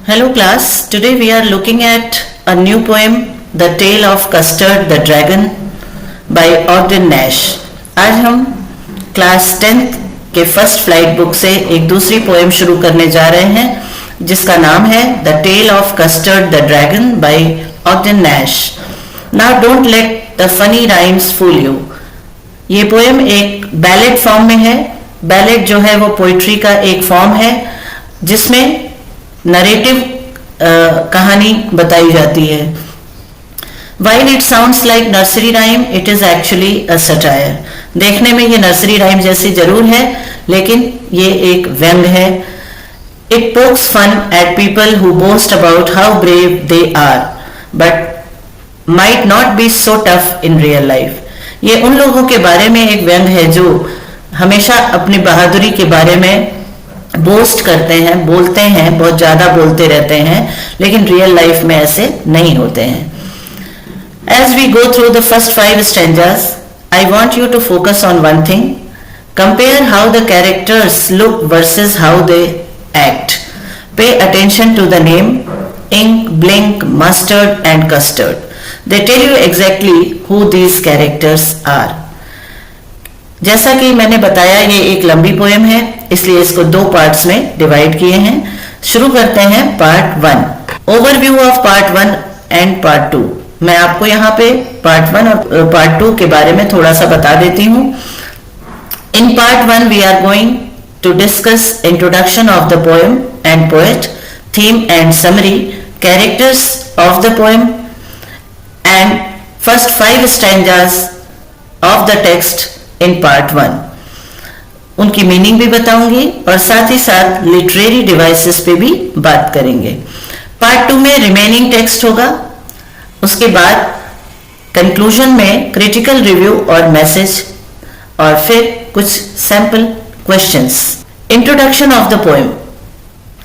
Hello class, today we are looking at a new poem, The Tale of Custard the Dragon by Ogden Nash. आज हम class 10th के first flight book से एक दूसरी poem शुरू करने जा रहे हैं जिसका नाम है the tale of Custard the dragon by Ogden Nash. Now don't let the funny rhymes fool you. ये पोएम एक बैलेड फॉर्म में है. बैलेड जो है वो पोइट्री का एक फॉर्म है जिसमें नरेटिव कहानी बताई जाती है. While it sounds like nursery rhyme, it is actually a satire. देखने में ये नर्सरी राइम जैसी जरूर है लेकिन ये एक व्यंग है. It pokes fun at people who boast about how brave they are, but might not be so tough in real life. ये उन लोगों के बारे में एक व्यंग है जो हमेशा अपनी बहादुरी के बारे में बोस्ट करते हैं, बोलते हैं, बहुत ज्यादा बोलते रहते हैं लेकिन रियल लाइफ में ऐसे नहीं होते हैं. As we go through the first 5 stanzas, I want you to focus on one thing. Compare how the characters look versus how they act. Pay attention to the name ink, blink, mustard and custard. They tell you exactly who these characters are. जैसा कि मैंने बताया ये एक लंबी poem है इसलिए इसको 2 पार्ट्स में डिवाइड किए हैं. शुरू करते हैं part 1. Overview of part 1 and part 2. मैं आपको यहाँ पे पार्ट 1 और पार्ट 2 के बारे में थोड़ा सा बता देती हूँ. In part 1 we are going to discuss introduction of the poem and poet, theme and summary, characters of the poem and first 5 stanzas of the text in part 1. उनकी मीनिंग भी बताऊंगी और साथ ही साथ लिटरेरी डिवाइसेस पे भी बात करेंगे. पार्ट 2 में रिमेनिंग टेक्स्ट होगा. उसके बाद कंक्लूजन में क्रिटिकल रिव्यू और मैसेज और फिर कुछ sample questions. Introduction of the poem.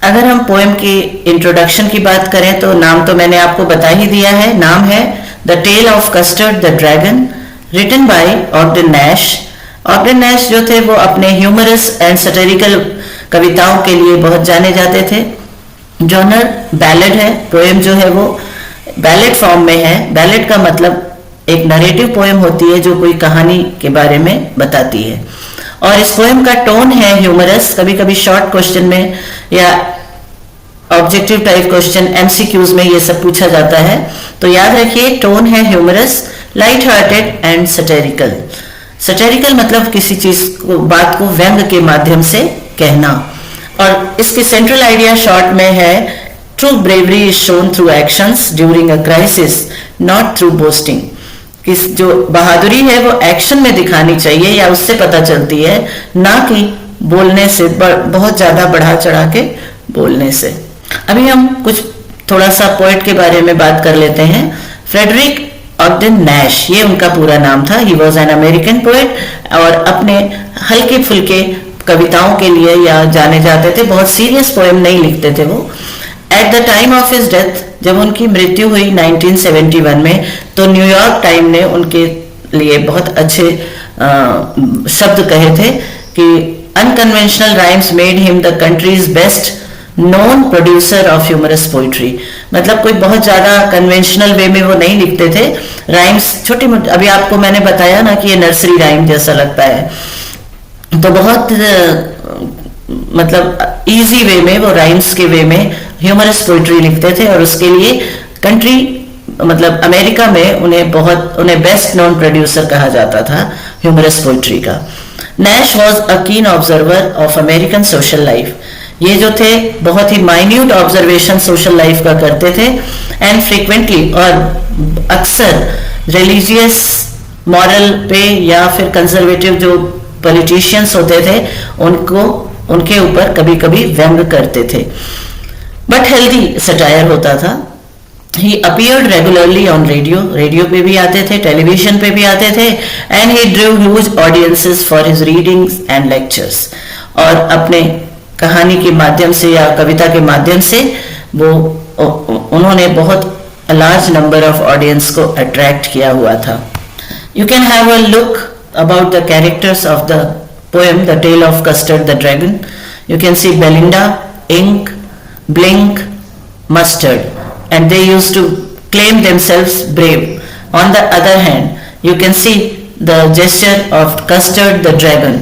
अगर हम पोएम की इंट्रोडक्शन की बात करें तो नाम तो मैंने आपको बता ही दिया है. नाम है the tale of Custard the dragon, written by Ogden Nash. Ogden Nash जो थे वो अपने ह्यूमरस एंड सैटिरिकल कविताओं के लिए बहुत जाने जाते थे. जॉनर बैलेड है. पोएम जो है वो बैलेड फॉर्म में है. बैलेड का मतलब एक नरेटिव पोएम होती है जो कोई कहानी के बारे में बताती है और इस पोएम का टोन है ह्यूमरस. कभी कभी शॉर्ट क्वेश्चन में या ऑब्जेक्टिव टाइप क्वेश्चन एमसीक्यूज में ये सब पूछा जाता है तो याद रखिए टोन है ह्यूमरस, लाइट हार्टेड एंड सैटिरिकल. सैटिरिकल मतलब किसी चीज को, बात को व्यंग के माध्यम से कहना. और इसकी सेंट्रल आइडिया शॉर्ट में है true bravery is shown through actions during a crisis not through boasting. किस जो बहादुरी है वो एक्शन में दिखानी चाहिए या उससे पता चलती है, ना कि बोलने से, बहुत ज्यादा बढ़ा चढ़ा के बोलने से. अभी हम कुछ थोड़ा सा पोएट के बारे में बात कर लेते हैं. फ्रेडरिक ऑगडन नैश ये उनका पूरा नाम था. He was an American poet और अपने हल्के फुल्के कविताओं के लिए या जाने जाते थे. बहुत सीरियस पोएम नहीं लिखते थे वो. At the time of his death, जब उनकी मृत्यु हुई 1971 में, तो न्यूयॉर्क टाइम ने उनके लिए बहुत अच्छे शब्द कहे थे कि unconventional rhymes made him the country's best known producer of humorous poetry. मतलब कोई बहुत ज्यादा कन्वेंशनल वे में वो नहीं लिखते थे. राइम्स छोटी मोटी, अभी आपको मैंने बताया ना कि ये नर्सरी राइम जैसा लगता है, तो बहुत मतलब इजी वे में वो राइम्स के वे में ह्यूमरस पोइट्री लिखते थे और उसके लिए कंट्री मतलब अमेरिका में उन्हें बेस्ट नोन प्रोड्यूसर कहा जाता था ह्यूमरस पोइट्री का. नैश वॉज अ कीन observer of American social life. ये जो थे बहुत ही माइन्यूट ऑब्जर्वेशन सोशल लाइफ का करते थे एंड फ्रीक्वेंटली और अक्सर रिलीजियस मॉरल पे या फिर कंजर्वेटिव जो पॉलिटिशियंस होते थे उनके ऊपर कभी कभी व्यंग करते थे. बट हेल्दी सटायर होता था. ही अपीयर्ड रेगुलरली ऑन रेडियो पे भी आते थे, टेलीविजन पे भी आते थे and he Drew huge audiences for his readings and lectures. और अपने कहानी के माध्यम से या कविता के माध्यम से वो उन्होंने बहुत लार्ज नंबर ऑफ ऑडियंस को अट्रैक्ट किया हुआ था. You can have a look about the characters of the poem the tale of Custard the dragon. You can see Belinda, Ink, blink, mustard, and they used to claim themselves brave. On the other hand, you can see the gesture of Custard the dragon.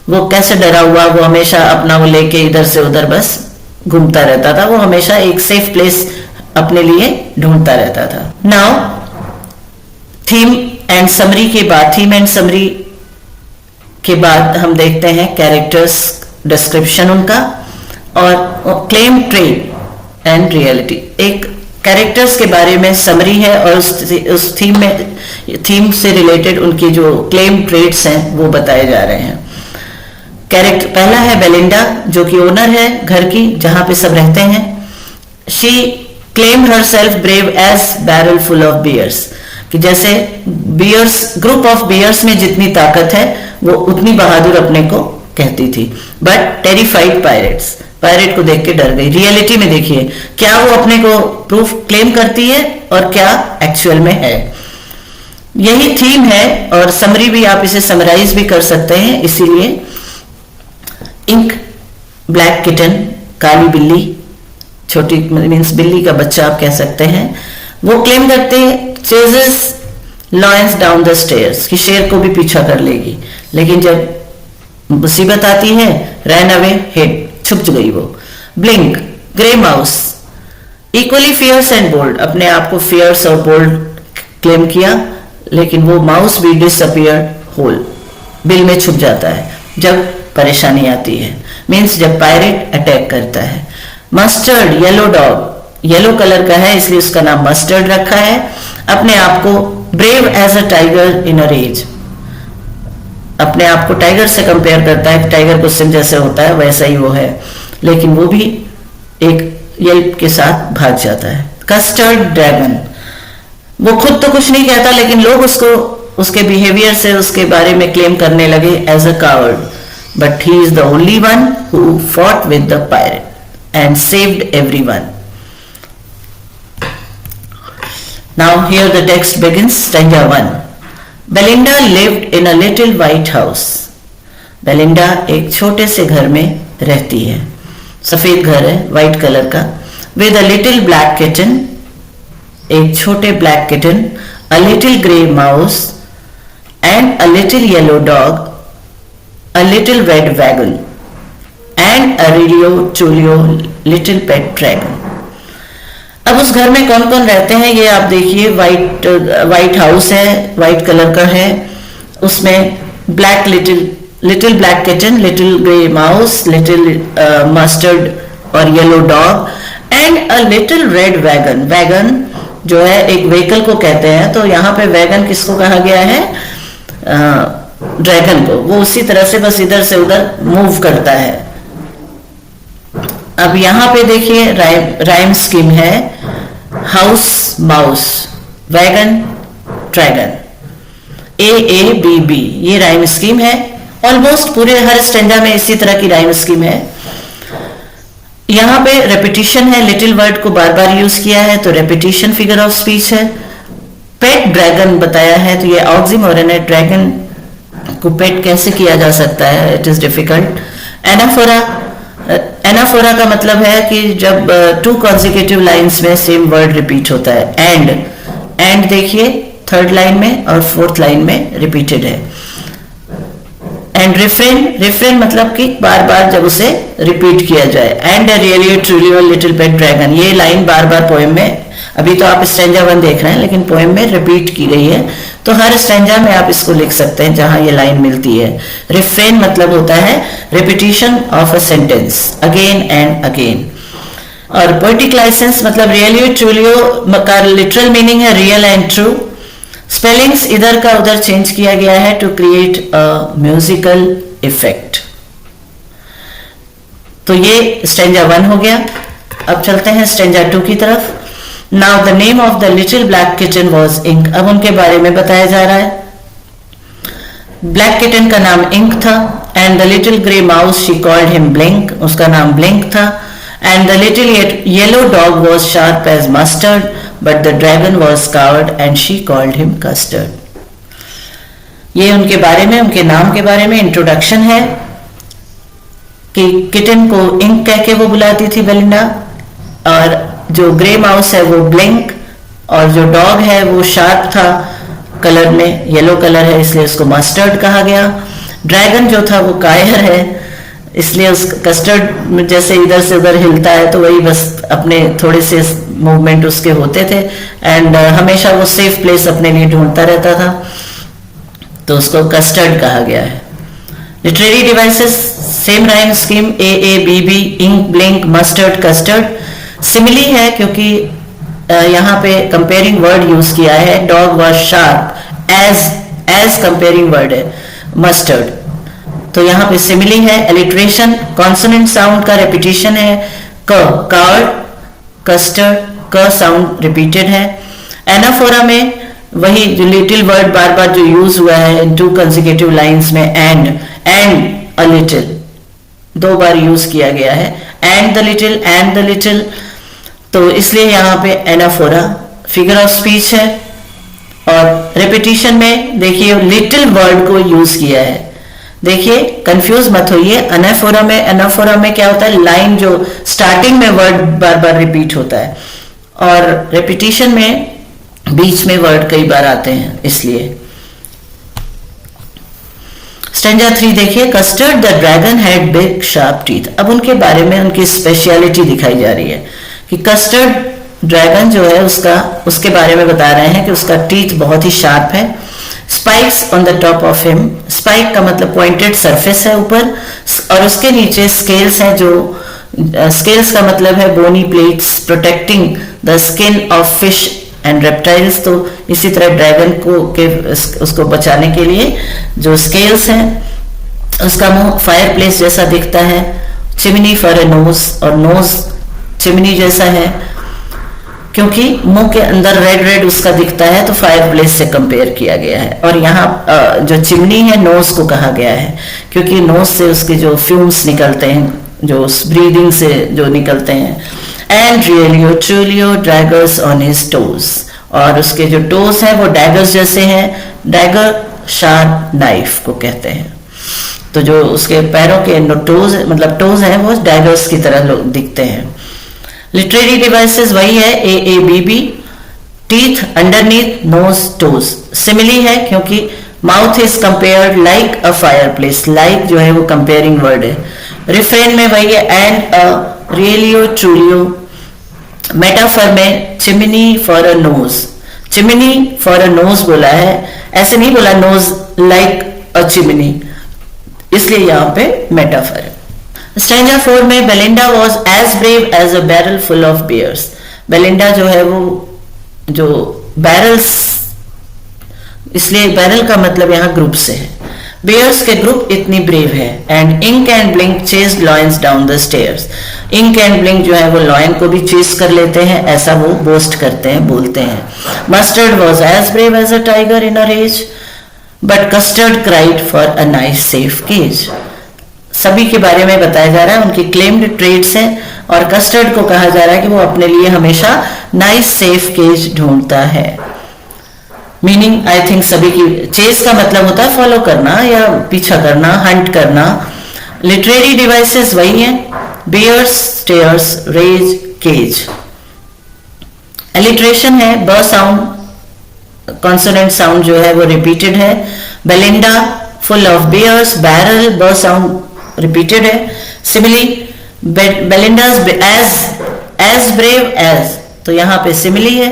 वो कैसे डरा हुआ, वो हमेशा अपना वो लेके इधर से उधर बस घूमता रहता था, वो हमेशा एक सेफ प्लेस अपने लिए ढूंढता रहता था. नाउ थीम एंड समरी के बाद, थीम एंड समरी के बाद हम देखते हैं कैरेक्टर्स डिस्क्रिप्शन उनका और क्लेम ट्रेड एंड रियलिटी. एक कैरेक्टर्स के बारे में समरी है और उस थीम से रिलेटेड उनकी जो क्लेम ट्रेड्स हैं वो बताए जा रहे हैं. कैरेक्टर पहला है बेलिंडा, जो कि ओनर है घर की जहां पे सब रहते हैं. She claimed herself brave as barrel full of bears, कि जैसे बियर्स, ग्रुप ऑफ बियर्स में जितनी ताकत है वो उतनी बहादुर अपने को कहती थी. बट टेरिफाइड पायरेट्स, पायरेट को देख के डर गई. रियलिटी में देखिए क्या वो अपने को प्रूफ क्लेम करती है और क्या एक्चुअल में है. यही थीम है और समरी भी आप इसे समराइज भी कर सकते हैं. इसीलिए इंक, ब्लैक किटन, काली बिल्ली, छोटी मीन्स बिल्ली का बच्चा आप कह सकते हैं, वो क्लेम करते हैं ceases lions down the stairs, कि शेर को भी पीछा कर लेगी. लेकिन जब मुसीबत आती है रैन अवे हेड, छुप गई वो. Blink, grey mouse, equally fierce and bold, अपने आप को फियर्स और बोल्ड क्लेम किया, लेकिन वो माउस भी डिसअपियर होल, बिल में छुप जाता है जब परेशानी आती है, मीन्स जब पायरेट अटैक करता है. Mustard, yellow dog, yellow colour का है इसलिए उसका नाम मस्टर्ड रखा है. अपने आप को brave as a tiger in a rage, अपने आप को टाइगर से कंपेयर करता है. टाइगर को सिंह जैसे होता है वैसा ही वो है, लेकिन वो भी एक येल्प के साथ भाग जाता है. कस्टर्ड ड्रैगन, वो खुद तो कुछ नहीं कहता लेकिन लोग उसको उसके बिहेवियर से उसके बारे में क्लेम करने लगे as a coward. But he is the only one who fought with the pirate and saved everyone. Now here the text begins. Stanza 1. Belinda lived in a little white house. Belinda एक छोटे से घर में रहती है, सफेद घर है व्हाइट कलर का. With a little black kitten, एक छोटे black kitten, a little grey mouse and a little yellow dog, a little red wagon and a Rilio Chulio little pet dragon. अब उस घर में कौन कौन रहते हैं ये आप देखिए. वाइट हाउस है, वाइट कलर का है, उसमें black little black kitten, little grey mouse, little Mustard और yellow dog and a little red wagon. Wagon जो है एक व्हीकल को कहते हैं, तो यहाँ पे वैगन किसको कहा गया है? ड्रैगन को. वो उसी तरह से बस इधर से उधर मूव करता है. अब यहां पे देखिए राइम स्कीम है. House mouse, wagon dragon, AABB, ये राइम स्कीम है. ऑलमोस्ट पूरे हर स्टेंजा में इसी तरह की राइम स्कीम है. यहां पे रेपिटिशन है, लिटिल वर्ड को बार बार यूज किया है तो रेपिटिशन फिगर ऑफ स्पीच है. पेट ड्रैगन बताया है तो ये ऑक्सीमोरन है. ड्रैगन को पेट कैसे किया जा सकता है? It is difficult. Anaphora, anaphora का मतलब है कि जब 2 कॉन्जिक्यूटिव लाइंस में सेम वर्ड रिपीट होता है. एंड देखिए थर्ड लाइन में और फोर्थ लाइन में रिपीटेड है. एंड रिफ्रेन मतलब कि बार बार जब उसे रिपीट किया जाए. And really truly little pet dragon, ये लाइन बार बार पोएम में, अभी तो आप स्टैंजा 1 देख रहे हैं लेकिन पोएम में रिपीट की गई है, तो हर स्टैंजा में आप इसको लिख सकते हैं जहां ये लाइन मिलती है. रिफ्रेन मतलब होता है repetition of a sentence again and again. और पोएटिक लाइसेंस मतलब रियली ट्रूलियो का लिटरल मीनिंग है रियल एंड ट्रू. स्पेलिंग्स इधर का उधर चेंज किया गया है to create a musical effect. तो ये स्टैंजा 1 हो गया. अब चलते हैं स्टैंजा 2 की तरफ. Now the name of the little black kitten was Ink. अब उनके बारे में बताया जा रहा है. ब्लैक किटन का नाम इंक था. And the little grey mouse she called him Blink, उसका नाम ब्लिंक था. And the little yellow dog was sharp as Mustard but the dragon was coward and she called him Custard. ये उनके बारे में, उनके नाम के बारे में इंट्रोडक्शन है कि किटन को इंक कह के वो बुलाती थी बेलिंडा, और जो ग्रे माउस है वो ब्लिंक, और जो डॉग है वो शार्प था कलर में, येलो कलर है इसलिए उसको मस्टर्ड कहा गया। ड्रैगन जो था वो कायर है, इसलिए उस कस्टर्ड जैसे इधर से उधर हिलता है तो वही बस अपने थोड़े से मूवमेंट उसके होते थे, एंड हमेशा वो सेफ प्लेस अपने लिए ढूंढता रहता था, तो उसको कस्टर्ड कहा गया है। Literary devices same rhyme scheme, A B B, Ink, Blink, Mustard, Custard. Simile है क्योंकि यहाँ पे कंपेयरिंग वर्ड यूज किया है, dog was sharp, as comparing word है मस्टर्ड, तो यहाँ पे सिमिली है। एलिट्रेशन कॉन्सोनेंट साउंड का रिपीटिशन है, कार्ड, कस्टर्ड, क साउंड रिपीटेड है। एनाफोरा में वही जो लिटिल वर्ड बार बार जो यूज हुआ है इन 2 कंसेक्यूटिव लाइंस में, and a little 2 bar use किया गया है, एंड द लिटिल, तो इसलिए यहाँ पे एनाफोरा फिगर ऑफ स्पीच है। और रिपीटिशन में देखिए लिटिल वर्ड को यूज किया है, देखिए कंफ्यूज मत होइए। एनाफोरा में क्या होता है, लाइन जो स्टार्टिंग में वर्ड बार बार रिपीट होता है, और रिपीटिशन में बीच में वर्ड कई बार आते हैं इसलिए। स्टैंजा 3 देखिए, custard the dragon had big sharp teeth. अब उनके बारे में उनकी स्पेशलिटी दिखाई जा रही है कि कस्टर्ड ड्रैगन जो है उसके बारे में बता रहे हैं कि उसका टीथ बहुत ही शार्प है। Spikes on the top of him, spike का मतलब पॉइंटेड सरफेस है ऊपर, और उसके नीचे स्केल्स हैं, जो स्केल्स का मतलब है bony plates protecting the skin of fish and reptiles. तो इसी तरह ड्रैगन को उसको बचाने के लिए जो स्केल्स हैं, उसका मुंह फायर प्लेस जैसा दिखता है, चिमनी फॉर ए नोज, और नोज चिमनी जैसा है क्योंकि मुंह के अंदर रेड उसका दिखता है, तो फायर प्लेस से कंपेयर किया गया है। और यहाँ जो चिमनी है नोज को कहा गया है क्योंकि नोज से उसके जो फ्यूम्स निकलते हैं, जो ब्रीदिंग से जो निकलते हैं। And realio trulio daggers on his toes, और उसके जो टोज हैं वो डैगर्स जैसे हैं, डैगर शार्प नाइफ को कहते हैं, तो जो उसके पैरों के टोज मतलब टोज हैं वो डैगर्स की तरह दिखते हैं। लिटरेरी डिवाइसेस वही है, A B B, teeth underneath nose toes. Simile है क्योंकि mouth is compared like a fireplace, like जो है वो कंपेयरिंग वर्ड है। रिफ्रेन में वही है, and a realio trulio. Metaphor में chimney for a nose, chimney for a nose बोला है, ऐसे नहीं बोला नोज लाइक अ चिमनी, इसलिए यहां पे मेटाफर है। स्टैंजा 4 में Belinda was as brave as a barrel full of bears. Belinda जो है वो जो बैरल्स, इसलिए बैरल का मतलब यहाँ ग्रुप से है, बियर्स के ग्रुप इतनी ब्रेव है। And Ink and Blink chased lions down the stairs. Ink and Blink जो है वो लॉयन को भी चेस कर लेते हैं, ऐसा वो बोस्ट करते हैं, बोलते हैं। Mustard was as brave as a tiger in a rage, but Custard cried for a nice safe cage. सभी के बारे में बताया जा रहा है, उनकी क्लेम्ड ट्रेड्स हैं, और कस्टर्ड को कहा जा रहा है कि वो अपने लिए हमेशा नाइस सेफ केज ढूंढता है। मीनिंग आई थिंक सभी की, चेस का मतलब होता है फॉलो करना या पीछा करना, हंट करना। लिटरेरी डिवाइसेस वही हैं, bears, stairs, rage, cage. Alliteration है, ब साउंड, कॉन्सोनेंट साउंड जो है वो रिपीटेड है। Belinda full of bears, barrel, ब साउंड रिपीटेड है। Simile Belinda's as brave as, तो यहाँ पे सिमिली है।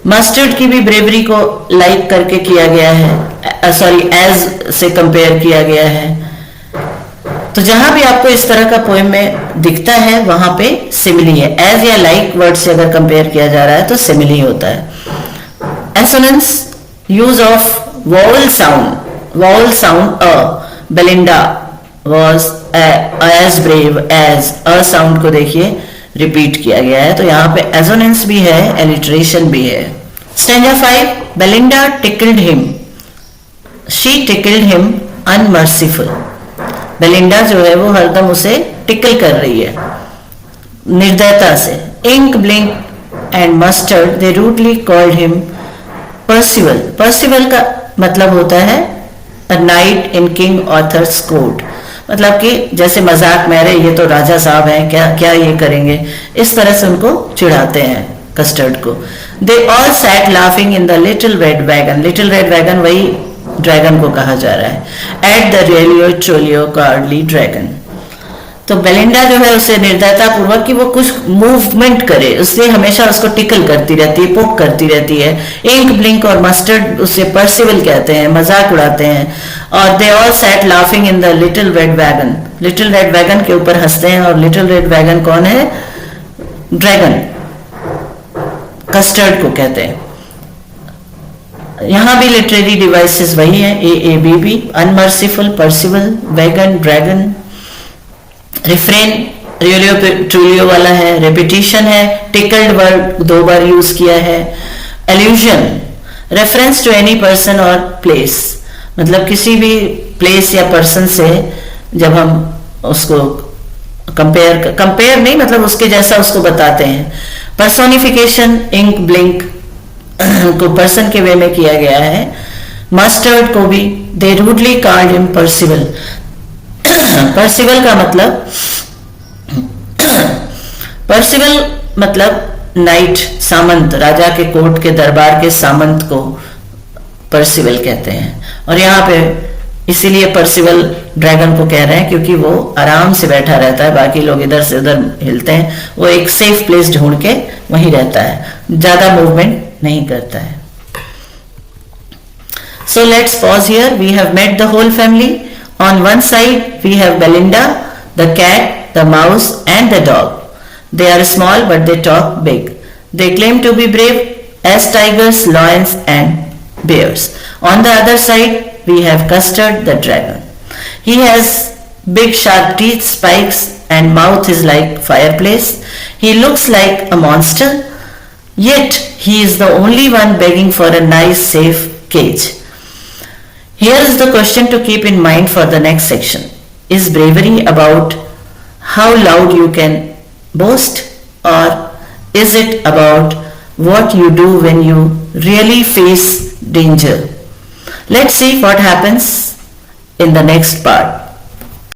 मस्टर्ड की भी ब्रेवरी को लाइक करके किया गया है, सॉरी एज से कंपेयर किया गया है। तो जहां भी आपको इस तरह का पोएम में दिखता है वहां पे सिमिली है। एज या लाइक वर्ड से अगर कंपेयर किया जा रहा है तो सिमिली होता है। Assonance, use of vowel sound a, Belinda was as brave as, a sound को देखिए रिपीट किया गया है, तो यहाँ पे एसोनेंस भी है, एलिट्रेशन भी है। Stanza 5, Belinda tickled him, she tickled him unmerciful. Belinda जो है वो हरदम उसे टिकल कर रही है निर्दयता से। Ink, Blink and Mustard they rudely called him Percival. Percival का मतलब होता है a knight in King Arthur's court. मतलब कि जैसे मजाक में, अरे ये तो राजा साहब हैं, क्या क्या ये करेंगे, इस तरह से उनको चिढ़ाते हैं कस्टर्ड को. They all sat laughing in the little red wagon. Little red wagon वही ड्रैगन को कहा जा रहा है. At the realio trulio cowardly dragon. तो बेलिंडा जो है उसे निर्दयता पूर्वक कि वो कुछ मूवमेंट करे, उससे हमेशा उसको टिकल करती रहती है, पोक करती रहती है. इंक ब्लिंक और मस्टर्ड उसे पर्सिवल कहते हैं, मजाक उड़ाते हैं. और दे all sat laughing in the little red wagon. Little red wagon के ऊपर हंसते हैं. और लिटिल रेड वैगन कौन है? ड्रैगन, कस्टर्ड को कहते हैं. यहां भी लिटरेरी डिवाइसेस वही है, A B B. Unmerciful, Percival, wagon, dragon. Refrain realio trulio वाला है. रेपिटेशन है, टिकल्ड वर्ड 2 बार यूज किया है. Allusion, reference to any person और प्लेस, मतलब किसी भी प्लेस या पर्सन से जब हम उसको कंपेयर नहीं, मतलब उसके जैसा उसको बताते हैं. पर्सोनिफिकेशन, इंक ब्लिंक को पर्सन के वे में किया गया है. मस्टर्ड को भी they rudely called him Percival. Percival का मतलब पर्सिवल मतलब नाइट, सामंत, राजा के कोर्ट के दरबार के सामंत को पर्सिवल कहते हैं. और यहाँ पे इसीलिए पर्सिवल ड्रैगन को कह रहे हैं क्योंकि वो आराम से बैठा रहता है, बाकी लोग इधर से उधर हिलते हैं, वो एक सेफ प्लेस ढूंढ के वहीं रहता है, ज्यादा मूवमेंट नहीं करता है. So let's pause here. We have met the whole family. On one side we have Belinda, the cat, the mouse and the dog. They are small but they talk big. They claim to be brave as tigers, lions and bears. On the other side we have Custard the dragon. He has big sharp teeth, spikes and mouth is like fireplace. He looks like a monster, yet he is the only one begging for a nice safe cage. Here is the question to keep in mind for the next section. Is bravery about how loud you can boast, or is it about what you do when you really face danger? Let's see what happens in the next part.